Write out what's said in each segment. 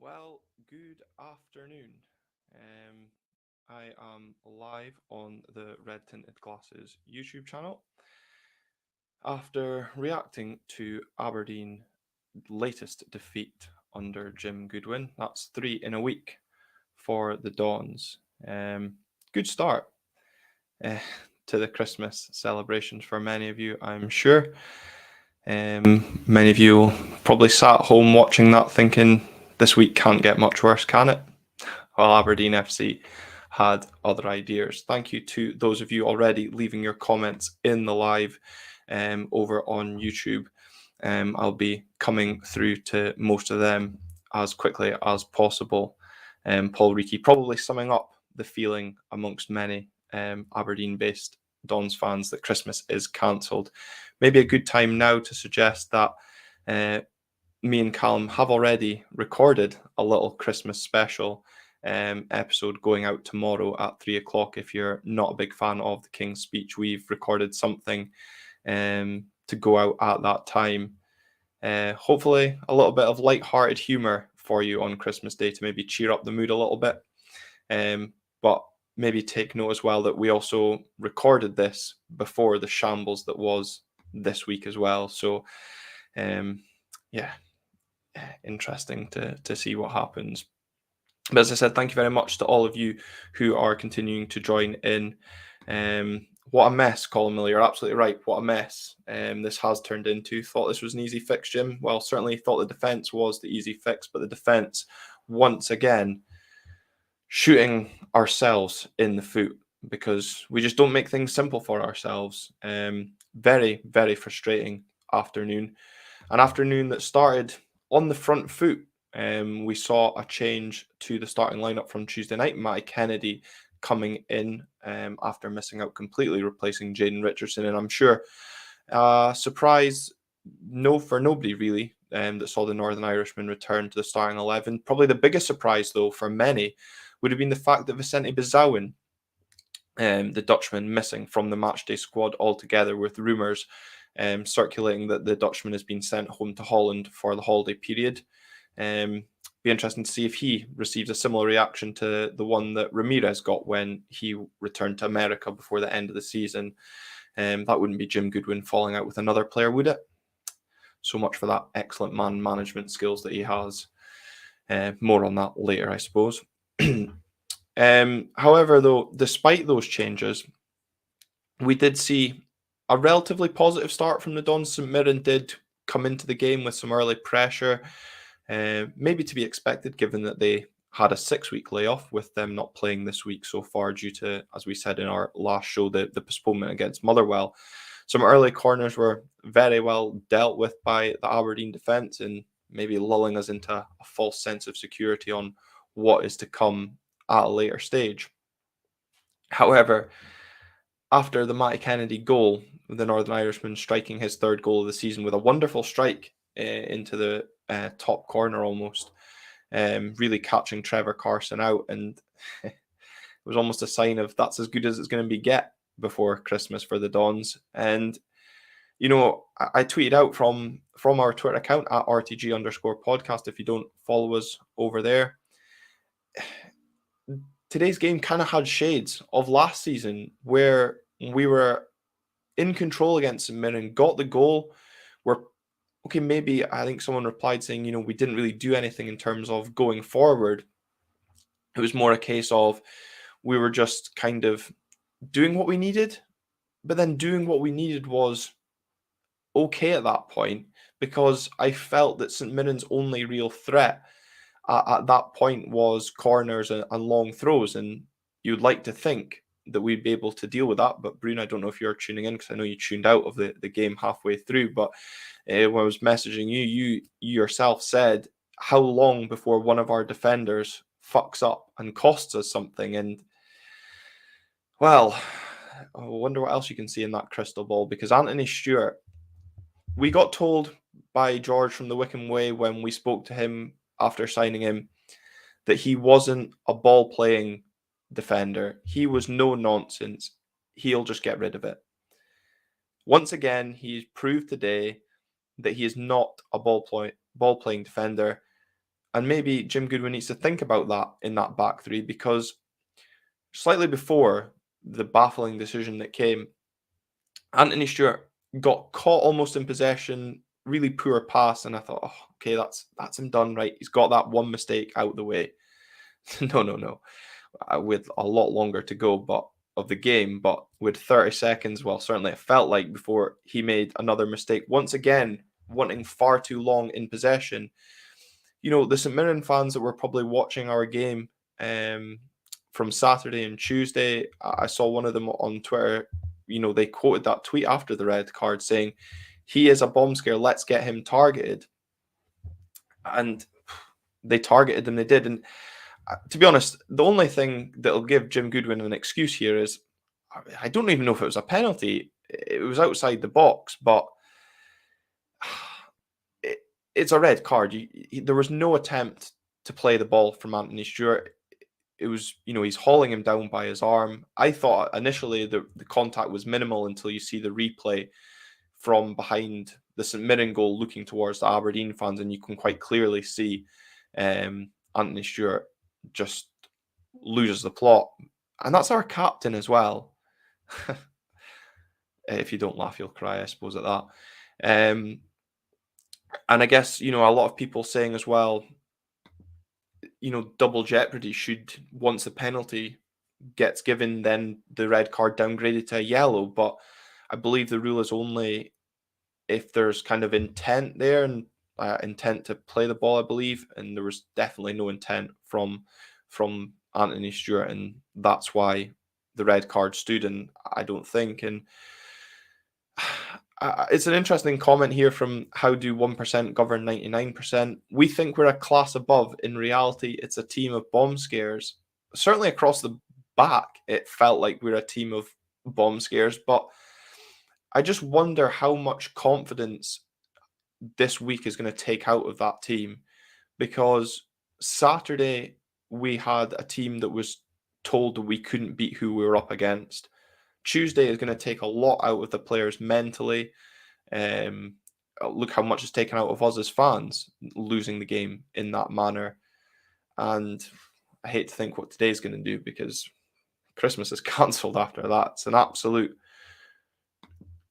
Well, good afternoon. I am live on the Red Tinted Glasses YouTube channel after reacting to Aberdeen latest defeat under Jim Goodwin. That's 3 in a week for the Dons. Good start uh, to the Christmas celebrations for many of you, I'm sure. Many of you probably sat home watching that thinking, this week can't get much worse, can it? While Aberdeen FC had other ideas. Thank you to those of you already leaving your comments in the live over on YouTube. I'll be coming through to most of them as quickly as possible. Paul Reiki probably summing up the feeling amongst many Aberdeen-based Dons fans that Christmas is cancelled. Maybe a good time now to suggest that me and Callum have already recorded a little Christmas special episode going out tomorrow at 3 o'clock. If you're not a big fan of the King's Speech, we've recorded something to go out at that time. Hopefully a little bit of light-hearted humour for you on Christmas Day to maybe cheer up the mood a little bit. But maybe take note as well that we also recorded this before the shambles that was this week as well. So interesting to see what happens. But as I said, thank you very much to all of you who are continuing to join in. What a mess, Colin Miller. You're absolutely right. What a mess this has turned into. Thought this was an easy fix, Jim. Well, certainly thought the defence was the easy fix, but the defence, once again, shooting ourselves in the foot because we just don't make things simple for ourselves. Very, very frustrating afternoon. An afternoon that started on the front foot. We saw a change to the starting lineup from Tuesday night. Matty Kennedy coming in after missing out completely, replacing Jaden Richardson. And I'm sure surprise for nobody really that saw the Northern Irishman return to the starting 11. Probably the biggest surprise, though, for many would have been the fact that Vicente Bizawin, the Dutchman, missing from the matchday squad altogether, with rumours circulating that the Dutchman has been sent home to Holland for the holiday period. Be interesting to see if he receives a similar reaction to the one that Ramirez got when he returned to America before the end of the season. That wouldn't be Jim Goodwin falling out with another player, would it? So much for that excellent man management skills that he has. More on that later, I suppose. However, though, despite those changes, we did see a relatively positive start from the Dons. St Mirren did come into the game with some early pressure, maybe to be expected given that they had a 6-week layoff with them not playing this week so far due to, as we said in our last show, the postponement against Motherwell. Some early corners were very well dealt with by the Aberdeen defence and maybe lulling us into a false sense of security on what is to come at a later stage. However, after the Matty Kennedy goal, the Northern Irishman striking his third goal of the season with a wonderful strike into the top corner almost, really catching Trevor Carson out, and it was almost a sign of that's as good as it's going to be get before Christmas for the Dons. And you know, I tweeted out from our Twitter account at RTG_podcast. If you don't follow us over there, today's game kind of had shades of last season where we were in control against St Mirren, got the goal. Okay, maybe I think someone replied saying, you know, we didn't really do anything in terms of going forward. It was more a case of we were just kind of doing what we needed, but then doing what we needed was okay at that point because I felt that St Mirren's only real threat at that point was corners and long throws, and you'd like to think that we'd be able to deal with that. But Bruno, I don't know if you're tuning in because I know you tuned out of the game halfway through, but when I was messaging you, you yourself said how long before one of our defenders fucks up and costs us something. And well, I wonder what else you can see in that crystal ball, because Anthony Stewart, we got told by George from the Wickham Way when we spoke to him after signing him that he wasn't a ball playing defender. He was no nonsense. He'll just get rid of it. Once again, he's proved today that he is not a ball playing defender. And maybe Jim Goodwin needs to think about that in that back three, because slightly before the baffling decision that came, Anthony Stewart got caught almost in possession, really poor pass, and I thought, oh, okay, that's him done, right. He's got that one mistake out the way. No, no, no. With a lot longer to go, but of the game, but with 30 seconds, well, certainly it felt like, before he made another mistake. Once again, wanting far too long in possession. The St Mirren fans that were probably watching our game from Saturday and Tuesday, I saw one of them on Twitter. They quoted that tweet after the red card saying, "He is a bomb scare. Let's get him targeted." And they targeted him. They did. And to be honest, the only thing that'll give Jim Goodwin an excuse here is, I don't even know if it was a penalty. It was outside the box, but it's a red card. There was no attempt to play the ball from Anthony Stewart. It was, he's hauling him down by his arm. I thought initially the contact was minimal until you see the replay from behind the St Mirren goal looking towards the Aberdeen fans, and you can quite clearly see Anthony Stewart just loses the plot. And that's our captain as well. If you don't laugh, you'll cry, I suppose, at that. And I guess, a lot of people saying as well, double jeopardy should, once the penalty gets given, then the red card downgraded to a yellow. But I believe the rule is only if there's kind of intent there, and intent to play the ball, I believe. And there was definitely no intent from Anthony Stewart, and that's why the red card stood, and I don't think. And it's an interesting comment here from How Do 1% Govern 99%. We think we're a class above. In reality, it's a team of bomb scares. Certainly across the back, it felt like we're a team of bomb scares, but I just wonder how much confidence this week is going to take out of that team, because Saturday we had a team that was told that we couldn't beat who we were up against. Tuesday is going to take a lot out of the players mentally. Look how much is taken out of us as fans, losing the game in that manner. And I hate to think what today's going to do, because Christmas is cancelled after that. It's an absolute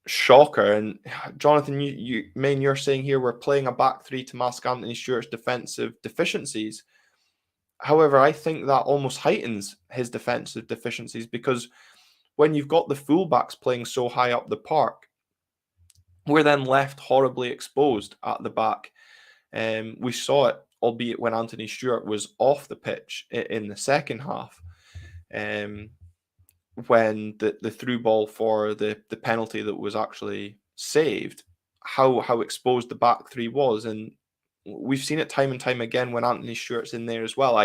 shocker. And Jonathan, you're saying here we're playing a back three to mask Anthony Stewart's defensive deficiencies. However, I think that almost heightens his defensive deficiencies, because when you've got the fullbacks playing so high up the park, we're then left horribly exposed at the back. We saw it, albeit when Anthony Stewart was off the pitch in the second half, when the through ball for the penalty that was actually saved, how exposed the back three was. And we've seen it time and time again when Anthony Stewart's in there as well.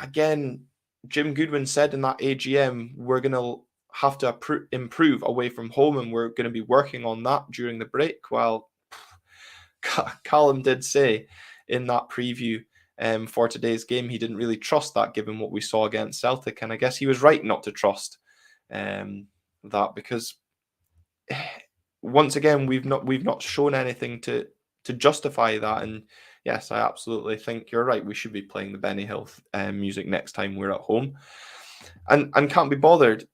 Again, Jim Goodwin said in that AGM, we're going to have to improve away from home, and we're going to be working on that during the break. Well, Callum did say in that preview for today's game, he didn't really trust that, given what we saw against Celtic. And I guess he was right not to trust that, because once again, we've not shown anything to justify that. And yes, I absolutely think you're right. We should be playing the Benny Hill music next time we're at home, and can't be bothered.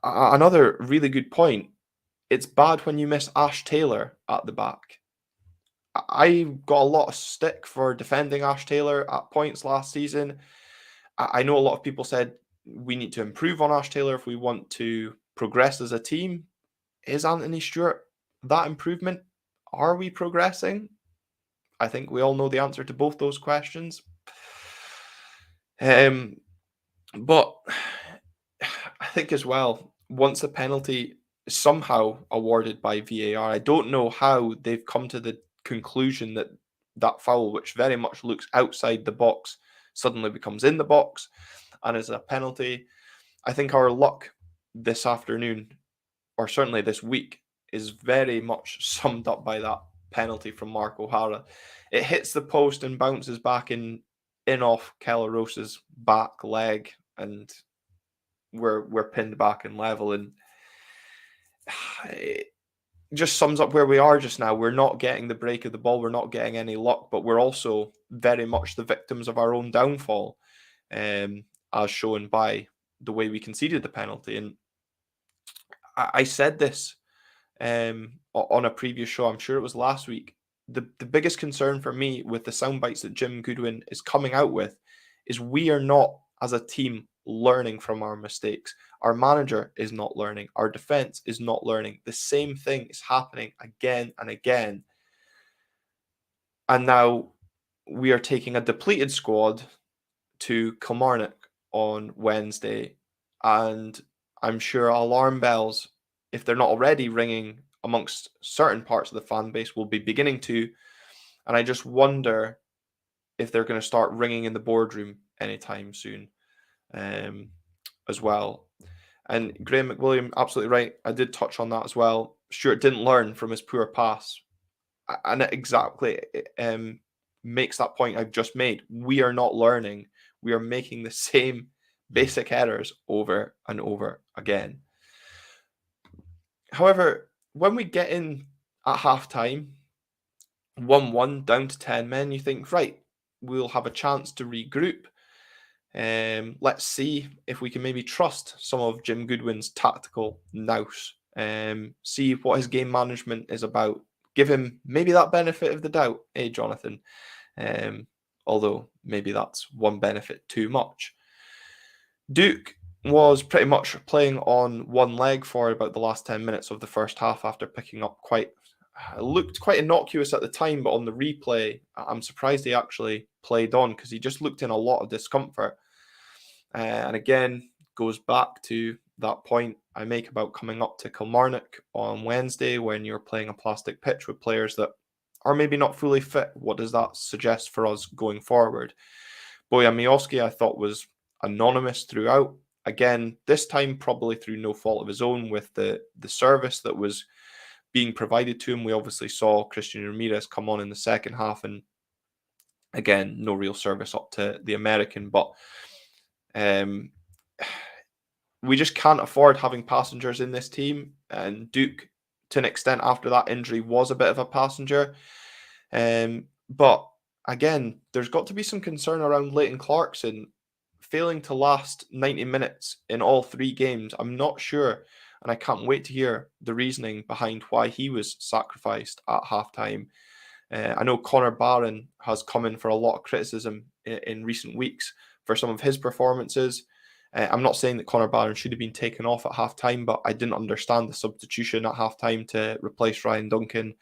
Another really good point. It's bad when you miss Ash Taylor at the back. I got a lot of stick for defending Ash Taylor at points last season. I know a lot of people said we need to improve on Ash Taylor if we want to progress as a team. Is Anthony Stewart that improvement? Are we progressing? I think we all know the answer to both those questions. But I think as well, once the penalty is somehow awarded by VAR, I don't know how they've come to the conclusion that that foul, which very much looks outside the box, suddenly becomes in the box and is a penalty. I think our luck this afternoon, or certainly this week, is very much summed up by that penalty from Mark O'Hara. It hits the post and bounces back in off Kellerose's back leg, and we're pinned back and level. And just sums up where we are just now. We're not getting the break of the ball. We're not getting any luck, but we're also very much the victims of our own downfall, as shown by the way we conceded the penalty. And I said this on a previous show. I'm sure it was last week. The biggest concern for me with the sound bites that Jim Goodwin is coming out with is we are not, as a team, learning from our mistakes. Our manager is not learning. Our defense is not learning. The same thing is happening again and again. And now we are taking a depleted squad to Kilmarnock on Wednesday. And I'm sure alarm bells, if they're not already ringing amongst certain parts of the fan base, will be beginning to. And I just wonder if they're going to start ringing in the boardroom anytime soon, as well. And Graham McWilliam, absolutely right. I did touch on that as well. Stuart didn't learn from his poor pass. And it exactly makes that point I've just made. We are not learning. We are making the same basic errors over and over again. However, when we get in at half time, 1-1 down to 10 men, you think, right, we'll have a chance to regroup. Let's see if we can maybe trust some of Jim Goodwin's tactical nous. See what his game management is about. Give him maybe that benefit of the doubt, Jonathan? Although maybe that's one benefit too much. Duke was pretty much playing on one leg for about the last 10 minutes of the first half after picking up looked quite innocuous at the time, but on the replay, I'm surprised he actually played on because he just looked in a lot of discomfort. And again, goes back to that point I make about coming up to Kilmarnock on Wednesday when you're playing a plastic pitch with players that are maybe not fully fit. What does that suggest for us going forward? Bojan Miovski, I thought, was anonymous throughout. Again, this time probably through no fault of his own with the service that was being provided to him. We obviously saw Christian Ramirez come on in the second half, and again, no real service up to the American, but we just can't afford having passengers in this team, and Duke, to an extent, after that injury, was a bit of a passenger. But again, there's got to be some concern around Leighton Clarkson failing to last 90 minutes in all three games. I'm not sure, and I can't wait to hear the reasoning behind why he was sacrificed at halftime. I know Connor Barron has come in for a lot of criticism in recent weeks for some of his performances. I'm not saying that Connor Barron should have been taken off at halftime, but I didn't understand the substitution at halftime to replace Ryan Duncan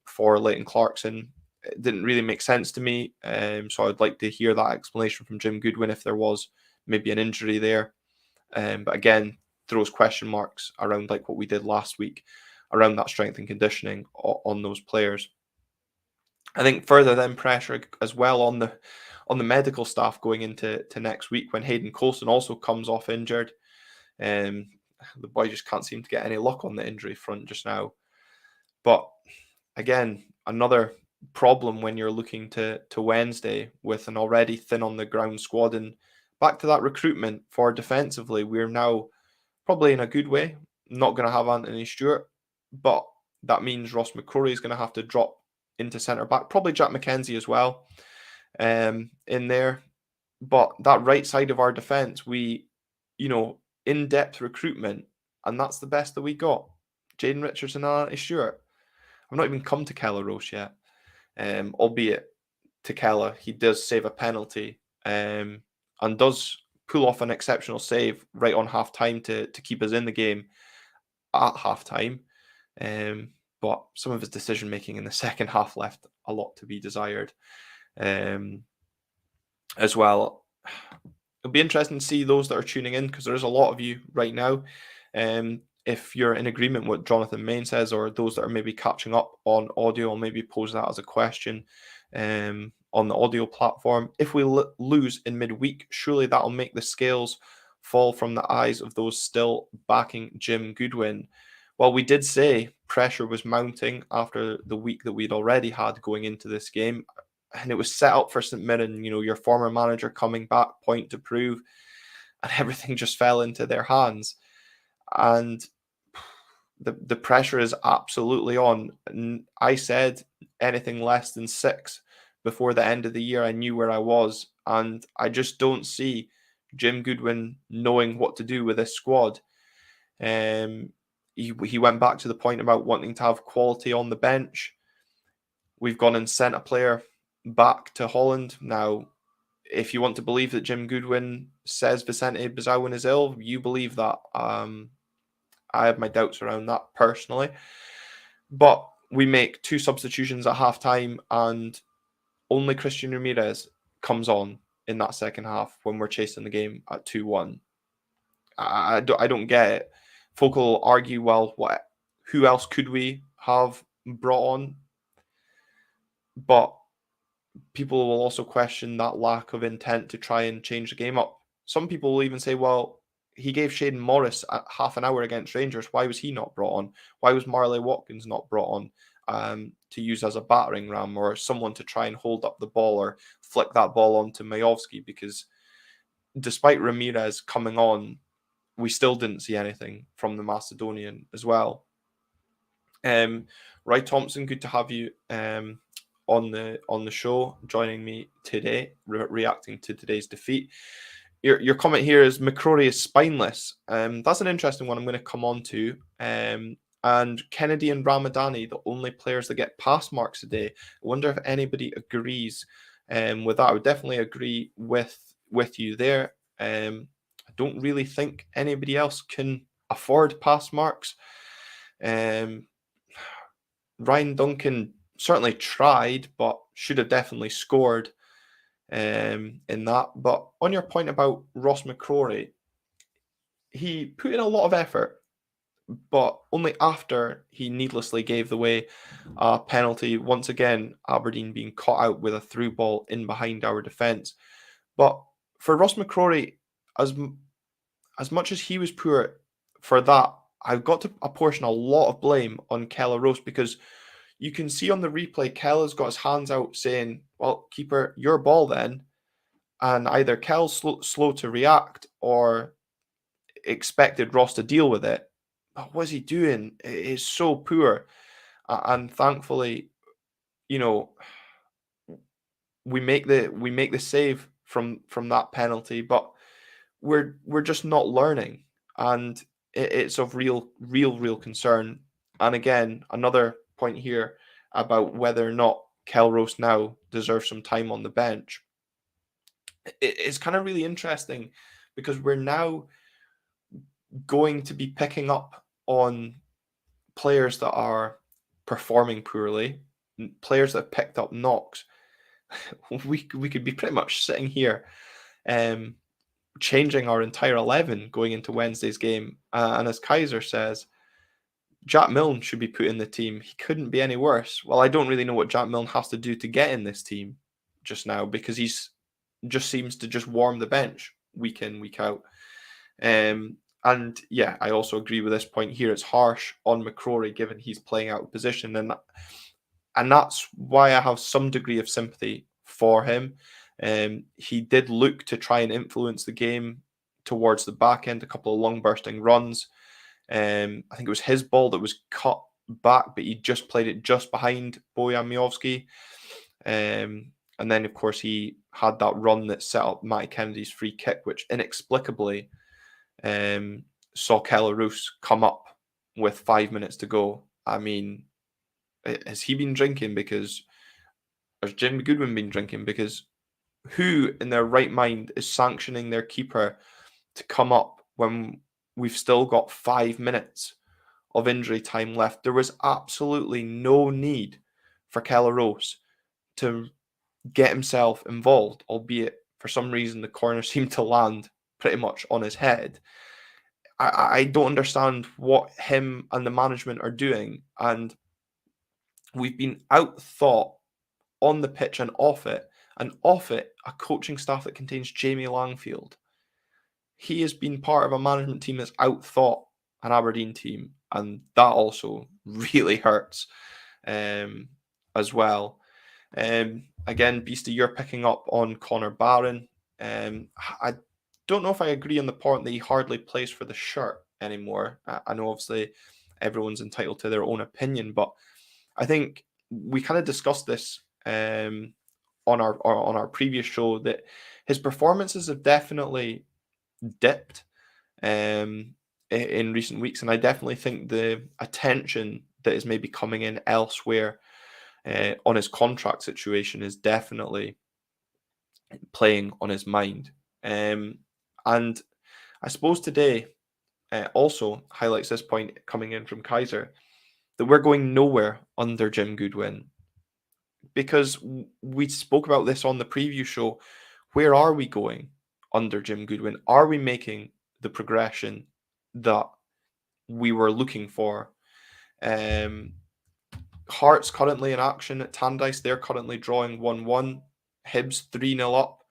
for Leighton Clarkson. It didn't really make sense to me, so I'd like to hear that explanation from Jim Goodwin if there was maybe an injury there. But again, throws question marks around like what we did last week around that strength and conditioning on those players. I think further then pressure as well on the medical staff going into next week when Hayden Coulson also comes off injured. The boy just can't seem to get any luck on the injury front just now. But again, another problem when you're looking to Wednesday with an already thin on the ground squad. And back to that recruitment for defensively, we're now probably in a good way not going to have Anthony Stewart, but that means Ross McCrory is going to have to drop into centre back, probably Jack McKenzie as well in there. But that right side of our defence, we, in-depth recruitment, and that's the best that we got. Jaden Richardson and Anthony Stewart. I've not even come to Keller Roche yet, albeit to Keller, he does save a penalty and does pull off an exceptional save right on half-time to keep us in the game at half-time. But some of his decision-making in the second half left a lot to be desired as well. It'll be interesting to see those that are tuning in because there's a lot of you right now. If you're in agreement with what Jonathan Main says, or those that are maybe catching up on audio, I'll maybe pose that as a question on the audio platform. If we lose in midweek, surely that'll make the scales fall from the eyes of those still backing Jim Goodwin. Well, we did say pressure was mounting after the week that we'd already had going into this game, and it was set up for St Mirren, your former manager coming back, point to prove, and everything just fell into their hands. And the pressure is absolutely on. I said anything less than 6 before the end of the year. I knew where I was, and I just don't see Jim Goodwin knowing what to do with this squad. He went back to the point about wanting to have quality on the bench. We've gone and sent a player back to Holland. Now, if you want to believe that Jim Goodwin says Vicente Bozawan is ill, you believe that. I have my doubts around that personally. But we make 2 substitutions at half time, and only Christian Ramirez comes on in that second half when we're chasing the game at 2-1. I don't get it. Folk will argue, well, who else could we have brought on? But people will also question that lack of intent to try and change the game up. Some people will even say, well, he gave Shaden Morris half an hour against Rangers. Why was he not brought on? Why was Marley Watkins not brought on to use as a battering ram or someone to try and hold up the ball or flick that ball onto Majovski? Because despite Ramirez coming on, we still didn't see anything from the Macedonian as well. Roy Thompson, good to have you on the show, joining me today, reacting to today's defeat. Your comment here is McCrory is spineless. That's an interesting one I'm going to come on to. And Kennedy and Ramadani, the only players that get pass marks today. I wonder if anybody agrees with that. I would definitely agree with you there. I don't really think anybody else can afford pass marks. Ryan Duncan certainly tried, but should have definitely scored in that. But on your point about Ross McCrory, he put in a lot of effort, but only after he needlessly gave away a penalty. Once again, Aberdeen being caught out with a through ball in behind our defence. But for Ross McCrory, as much as he was poor for that, I've got to apportion a lot of blame on Keller Rose, because you can see on the replay, Keller's got his hands out saying, well, keeper, your ball then. And either Kell's slow to react or expected Ross to deal with it. But what's he doing? It is so poor. And thankfully, you know, we make the save from that penalty, but we're just not learning. And it's of real concern. And again, another point here about whether or not Kelrose now deserves some time on the bench. It's kind of really interesting because we're now going to be picking up on players that are performing poorly, players that have picked up knocks. We could be pretty much sitting here changing our entire 11 going into Wednesday's game. And as Kaiser says, Jack Milne should be put in the team. He couldn't be any worse. Well, I don't really know what Jack Milne has to do to get in this team just now, because he's just seems to just warm the bench week in, week out. And yeah, I also agree with this point here. It's harsh on McCrory given he's playing out of position, and that's why I have some degree of sympathy for him. He did look to try and influence the game towards the back end, a couple of long bursting runs. I think it was his ball that was cut back, but he just played it just behind Bojan Miovski. And then, of course, he had that run that set up Matty Kennedy's free kick, which inexplicably saw Keller Roos come up with 5 minutes to go. I mean, has he been drinking? Because has Jim Goodwin been drinking? Because who in their right mind is sanctioning their keeper to come up when we've still got 5 minutes of injury time left? There was absolutely no need for Keller Roos to get himself involved, albeit for some reason the corner seemed to land pretty much on his head. I don't understand what him and the management are doing, and we've been outthought on the pitch and off it, a coaching staff that contains Jamie Langfield. He has been part of a management team that's outthought an Aberdeen team, and that also really hurts as well. Again, Beastie, you're picking up on Connor Barron. I don't know if I agree on the point that he hardly plays for the shirt anymore. I know, obviously, everyone's entitled to their own opinion, but I think we kind of discussed this on our previous show, that his performances have definitely dipped in recent weeks, and I definitely think the attention that is maybe coming in elsewhere on his contract situation is definitely playing on his mind. And I suppose today also highlights this point coming in from Kaiser, that we're going nowhere under Jim Goodwin, because we spoke about this on the preview show. Where are we going under Jim Goodwin? Are we making the progression that we were looking for? Hearts currently in action at Tanndice. They're currently drawing 1-1. Hibs 3-0 up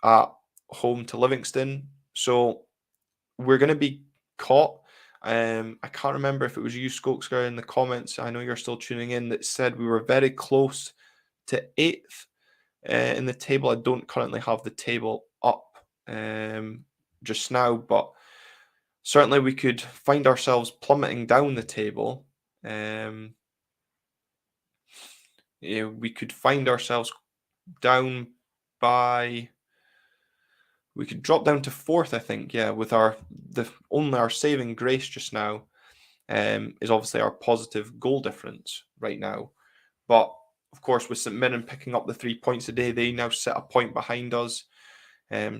at home to Livingston. So we're going to be caught. I can't remember if it was you, Skoksker, in the comments. I know you're still tuning in, that said we were very close to 8th in the table. I don't currently have the table up just now, but certainly we could find ourselves plummeting down the table. We could find ourselves down by... We could drop down to 4th, I think, with our saving grace just now is obviously our positive goal difference right now. But of course, with St Mirren picking up the 3 points a day, they now sit a point behind us.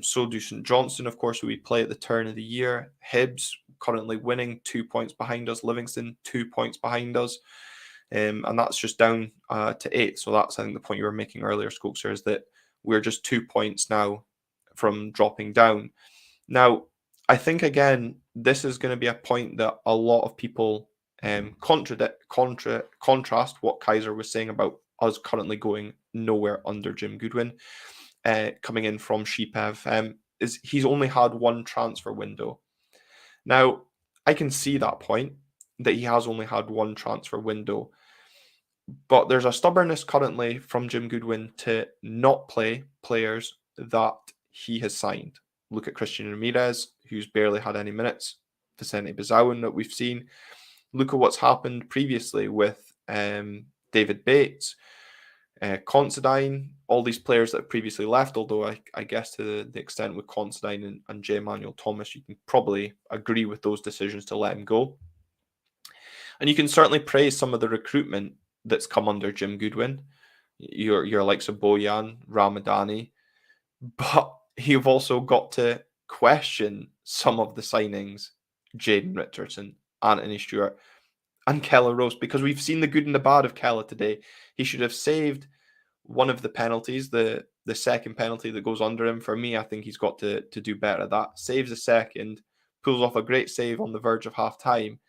So do St Johnstone, of course, who we play at the turn of the year. Hibs currently winning, 2 points behind us. Livingston, 2 points behind us. And that's just down to 8th. So that's, I think, the point you were making earlier, Skokser, is that we're just 2 points now from dropping down. Now, I think, again, this is going to be a point that a lot of people contrast what Kaiser was saying about us currently going nowhere under Jim Goodwin, coming in from Sheepev, is he's only had one transfer window. Now, I can see that point, that he has only had one transfer window, but there's a stubbornness currently from Jim Goodwin to not play players that he has signed. Look at Christian Ramirez, who's barely had any minutes. Vicente Bizawan that we've seen. Look at what's happened previously with David Bates, Considine, all these players that have previously left, although I guess to the extent with Considine and J. Emmanuel Thomas, you can probably agree with those decisions to let him go. And you can certainly praise some of the recruitment that's come under Jim Goodwin. Your likes of Bojan, Ramadani, but you've also got to question some of the signings, Jaden Richardson, Anthony Stewart, and Keller Rose, because we've seen the good and the bad of Keller today. He should have saved one of the penalties, the second penalty that goes under him. For me, I think he's got to do better at that. Saves a second, pulls off a great save on the verge of half-time,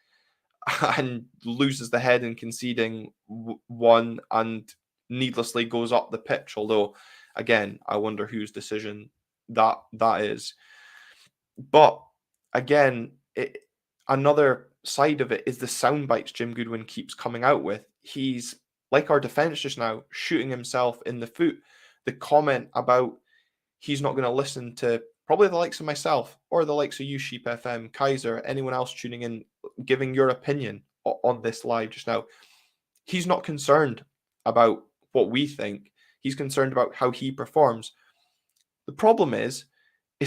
and loses the head in conceding one, and needlessly goes up the pitch. Although, again, I wonder whose decision that is. But again, another side of it is the sound bites Jim Goodwin keeps coming out with. He's, like our defence just now, shooting himself in the foot. The comment about he's not going to listen to probably the likes of myself or the likes of you, Sheep FM, Kaiser, anyone else tuning in, giving your opinion on this live just now. He's not concerned about what we think. He's concerned about how he performs. The problem is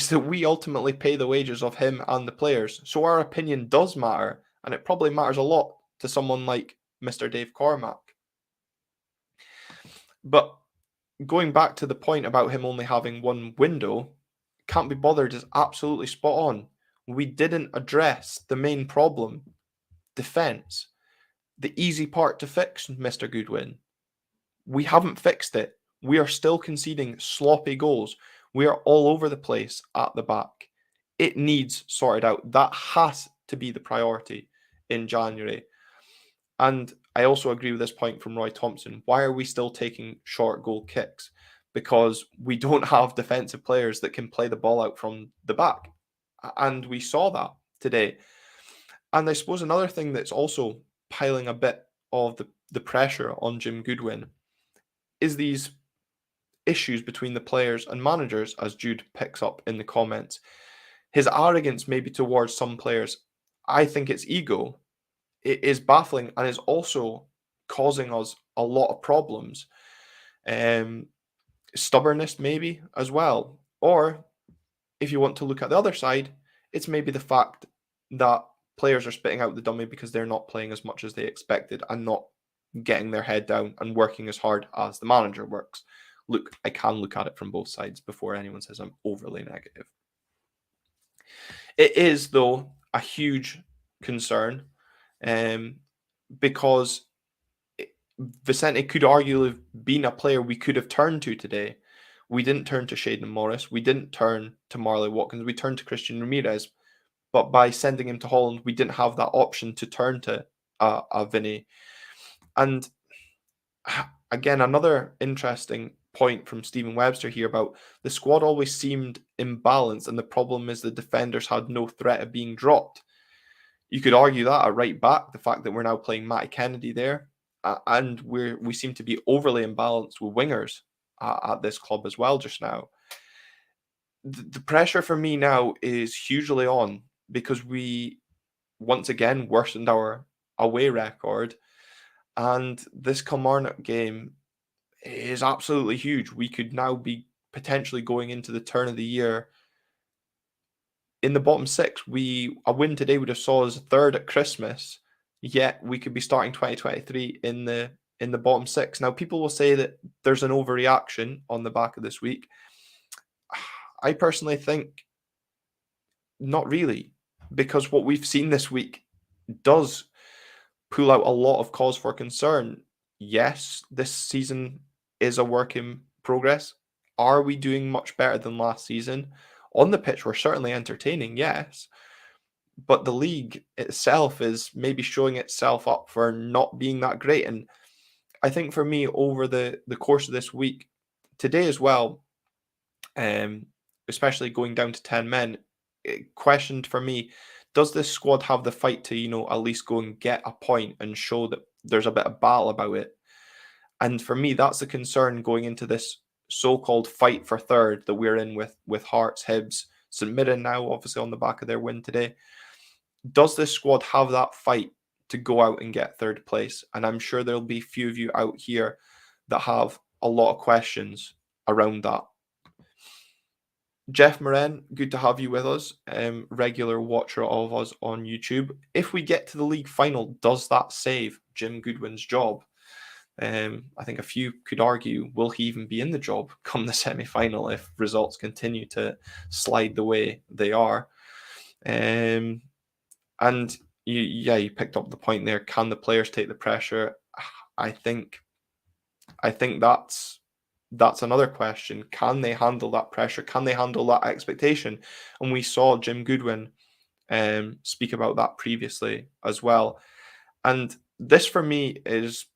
that we ultimately pay the wages of him and the players. So our opinion does matter, and it probably matters a lot to someone like Mr. Dave Cormack. But going back to the point about him only having one window, can't be bothered is absolutely spot on. We didn't address the main problem, defence. The easy part to fix, Mr. Goodwin. We haven't fixed it. We are still conceding sloppy goals. We are all over the place at the back. It needs sorted out. That has to be the priority in January. And I also agree with this point from Roy Thompson. Why are we still taking short goal kicks? Because we don't have defensive players that can play the ball out from the back. And we saw that today. And I suppose another thing that's also piling a bit of the pressure on Jim Goodwin is these issues between the players and managers, as Jude picks up in the comments. His arrogance maybe towards some players I think it's ego. It is baffling and is also causing us a lot of problems. Um, Stubbornness, maybe, as well. Or if you want to look at the other side, it's maybe the fact that players are spitting out the dummy because they're not playing as much as they expected and not getting their head down and working as hard as the manager works. Look, I can look at it from both sides before anyone says I'm overly negative. It is, though, a huge concern because Vicente could arguably have been a player we could have turned to today. We didn't turn to Shaden Morris. We didn't turn to Marley Watkins. We turned to Christian Ramirez. But by sending him to Holland, we didn't have that option to turn to a Vinny. And again, another interesting point from Stephen Webster here about the squad always seemed imbalanced, and the problem is the defenders had no threat of being dropped. You could argue that at right back, the fact that we're now playing Matty Kennedy there, and we seem to be overly imbalanced with wingers at this club as well just now. The pressure for me now is hugely on because we once again worsened our away record, and this Kilmarnock game is absolutely huge. We could now be potentially going into the turn of the year in the bottom six. A win today would have saw us third at Christmas, yet we could be starting 2023 in the bottom six. Now, people will say that there's an overreaction on the back of this week. I personally think not really, because what we've seen this week does pull out a lot of cause for concern. Yes, this season is a work in progress. Are we doing much better than last season? On the pitch, we're certainly entertaining, yes. But the league itself is maybe showing itself up for not being that great. And I think for me, over the course of this week, today as well, especially going down to 10 men, it questioned for me, does this squad have the fight to, at least go and get a point and show that there's a bit of battle about it? And for me, that's the concern going into this so-called fight for third that we're in with Hearts, Hibs, St Mirren now, obviously on the back of their win today. Does this squad have that fight to go out and get third place? And I'm sure there'll be a few of you out here that have a lot of questions around that. Jeff Mirren, good to have you with us, regular watcher of us on YouTube. If we get to the league final, does that save Jim Goodwin's job? I think a few could argue, will he even be in the job come the semi-final if results continue to slide the way they are? And you picked up the point there. Can the players take the pressure? I think that's another question. Can they handle that pressure? Can they handle that expectation? And we saw Jim Goodwin speak about that previously as well. And this for me is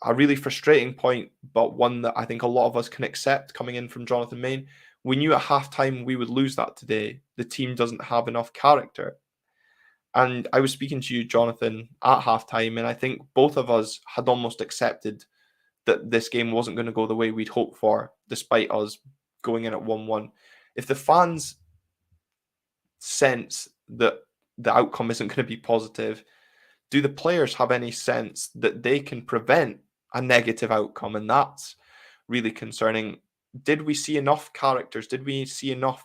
a really frustrating point, but one that I think a lot of us can accept coming in from Jonathan Main. We knew at halftime we would lose that today. The team doesn't have enough character. And I was speaking to you, Jonathan, at halftime, and I think both of us had almost accepted that this game wasn't going to go the way we'd hoped for, despite us going in at 1-1. If the fans sense that the outcome isn't going to be positive, do the players have any sense that they can prevent a negative outcome? And that's really concerning. Did we see enough characters? Did we see enough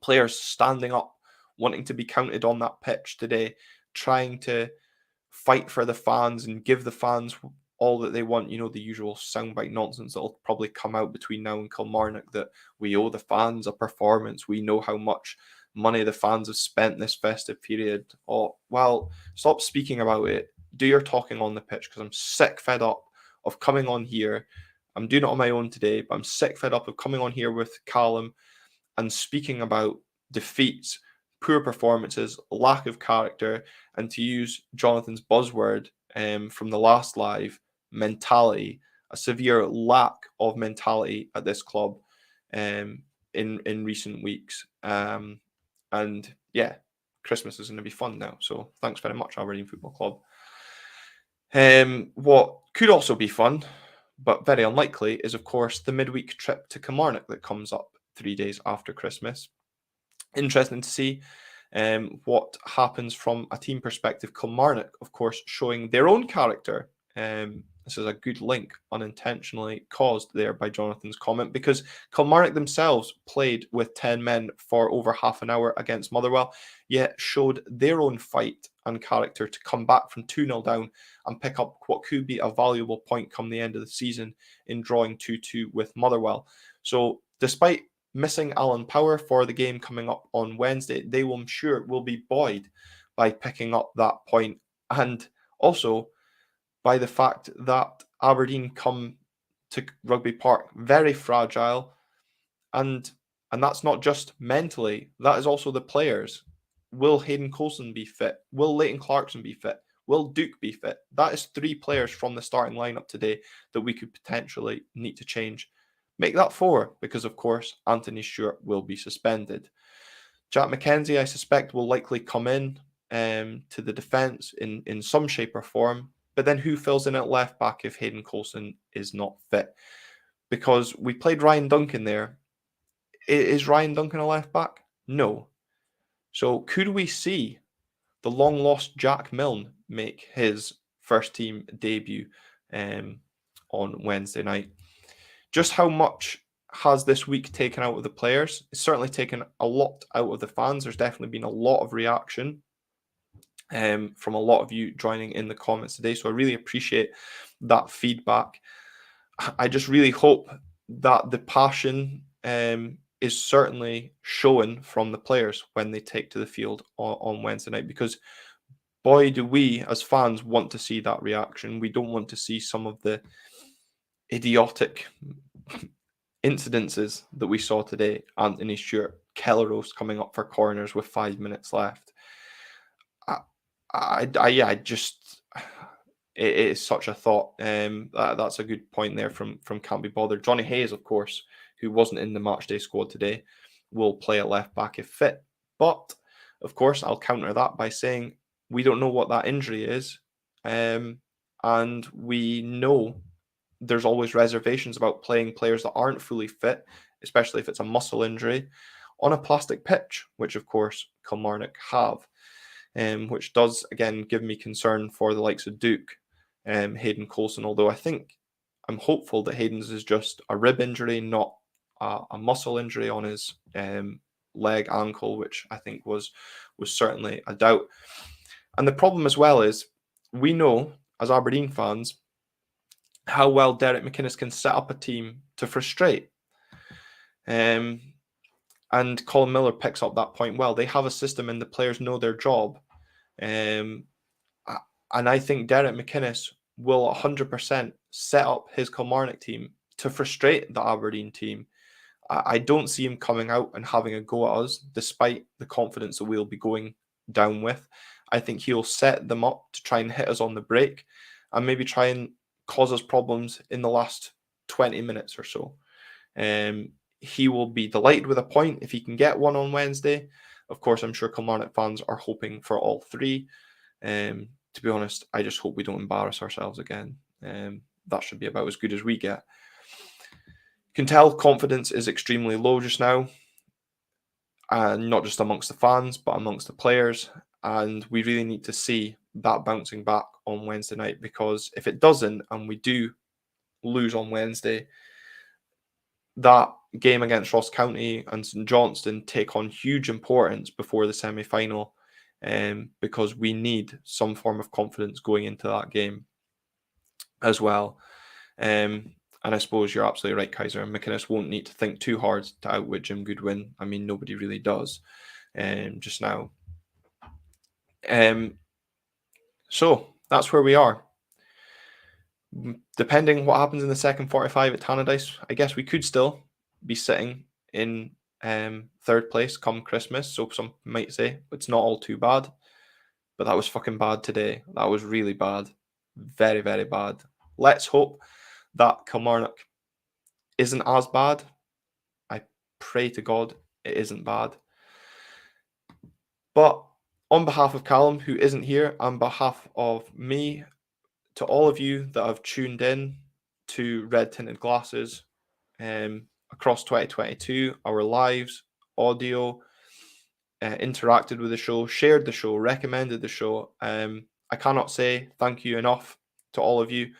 players standing up, wanting to be counted on that pitch today, trying to fight for the fans and give the fans all that they want? The usual soundbite nonsense that'll probably come out between now and Kilmarnock, that we owe the fans a performance. We know how much money the fans have spent this festive period. Oh, well, stop speaking about it. Do your talking on the pitch, because I'm sick, fed up of coming on here. I'm doing it on my own today, but I'm sick, fed up of coming on here with Callum and speaking about defeats, poor performances, lack of character, and to use Jonathan's buzzword from the last live, mentality, a severe lack of mentality at this club in recent weeks. And yeah, Christmas is going to be fun now. So thanks very much, Aberdeen Football Club. What could also be fun, but very unlikely, is of course the midweek trip to Kilmarnock that comes up 3 days after Christmas. Interesting to see. what happens from a team perspective. Kilmarnock, of course, showing their own character. This is a good link, unintentionally caused there by Jonathan's comment, because Kilmarnock themselves played with 10 men for over half an hour against Motherwell, yet showed their own fight and character to come back from 2-0 down and pick up what could be a valuable point come the end of the season in drawing 2-2 with Motherwell. So despite missing Alan Power for the game coming up on Wednesday, they will, I'm sure, will be buoyed by picking up that point, and also by the fact that Aberdeen come to Rugby Park very fragile, and that's not just mentally, that is also the players. Will Hayden Coulson be fit? Will Leighton Clarkson be fit? Will Duke be fit? That is 3 players from the starting lineup today that we could potentially need to change. Make that 4, because of course Anthony Stewart will be suspended. Jack McKenzie, I suspect, will likely come in to the defence in some shape or form. But then who fills in at left back if Hayden Coulson is not fit? Because we played Ryan Duncan there. Is Ryan Duncan a left back? No. So could we see the long lost Jack Milne make his first team debut on Wednesday night? Just how much has this week taken out of the players? It's certainly taken a lot out of the fans. There's definitely been a lot of reaction from a lot of you joining in the comments today. So I really appreciate that feedback. I just really hope that the passion is certainly shown from the players when they take to the field on Wednesday night, because boy, do we as fans want to see that reaction. We don't want to see some of the idiotic incidences that we saw today. Anthony Stewart, Kelleros coming up for corners with 5 minutes left. It is such a thought. That's a good point there from Can't Be Bothered. Johnny Hayes, of course, who wasn't in the matchday squad today, will play at left back if fit. But of course, I'll counter that by saying we don't know what that injury is, and we know there's always reservations about playing players that aren't fully fit, especially if it's a muscle injury, on a plastic pitch, which of course Kilmarnock have. Which does, again, give me concern for the likes of Duke, Hayden Coulson, although I'm hopeful that Hayden's is just a rib injury, not a muscle injury on his leg, ankle, which I think was certainly a doubt. And the problem as well is we know, as Aberdeen fans, how well Derek McInnes can set up a team to frustrate. And Colin Miller picks up that point well. They have a system and the players know their job. And I think Derek McInnes will 100% set up his Kilmarnock team to frustrate the Aberdeen team. I don't see him coming out and having a go at us, despite the confidence that we'll be going down with. I think he'll set them up to try and hit us on the break and maybe try and cause us problems in the last 20 minutes or so. He will be delighted with a point if he can get one on Wednesday. Of course, I'm sure Kilmarnock fans are hoping for all 3. To be honest, I just hope we don't embarrass ourselves again. That should be about as good as we get. You can tell confidence is extremely low just now, and not just amongst the fans, but amongst the players. And we really need to see that bouncing back on Wednesday night, because if it doesn't, and we do lose on Wednesday, that game against Ross County and St Johnstone take on huge importance before the semi-final, because we need some form of confidence going into that game as well. And I suppose you're absolutely right, Kaiser. McInnes won't need to think too hard to outwit Jim Goodwin. I mean, nobody really does just now. So that's where we are. Depending what happens in the second 45 at Tannadice, I guess we could still be sitting in 3rd place come Christmas. So some might say it's not all too bad, but that was fucking bad today. That was really bad. Very, very bad. Let's hope that Kilmarnock isn't as bad. I pray to God it isn't bad. But on behalf of Callum, who isn't here, on behalf of me, to all of you that have tuned in to Red Tinted Glasses across 2022, our lives, audio, interacted with the show, shared the show, recommended the show. I cannot say thank you enough to all of you.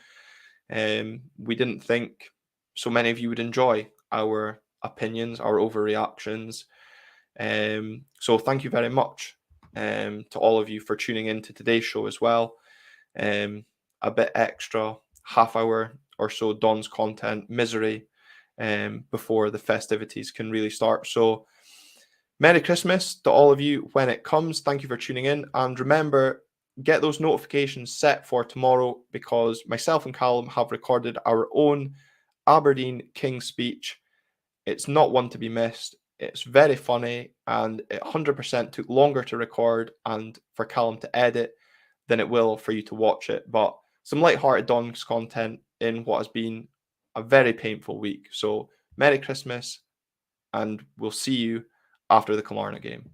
We didn't think so many of you would enjoy our opinions, our overreactions. So thank you very much to all of you for tuning in to today's show as well. A bit extra, half hour or so Don's content, misery, before the festivities can really start. So Merry Christmas to all of you when it comes. Thank you for tuning in. And remember, get those notifications set for tomorrow, because myself and Callum have recorded our own Aberdeen King speech. It's not one to be missed. It's very funny, and it 100% took longer to record and for Callum to edit than it will for you to watch it. But some light-hearted Don's content in what has been a very painful week. So Merry Christmas, and we'll see you after the Kilmarnock game.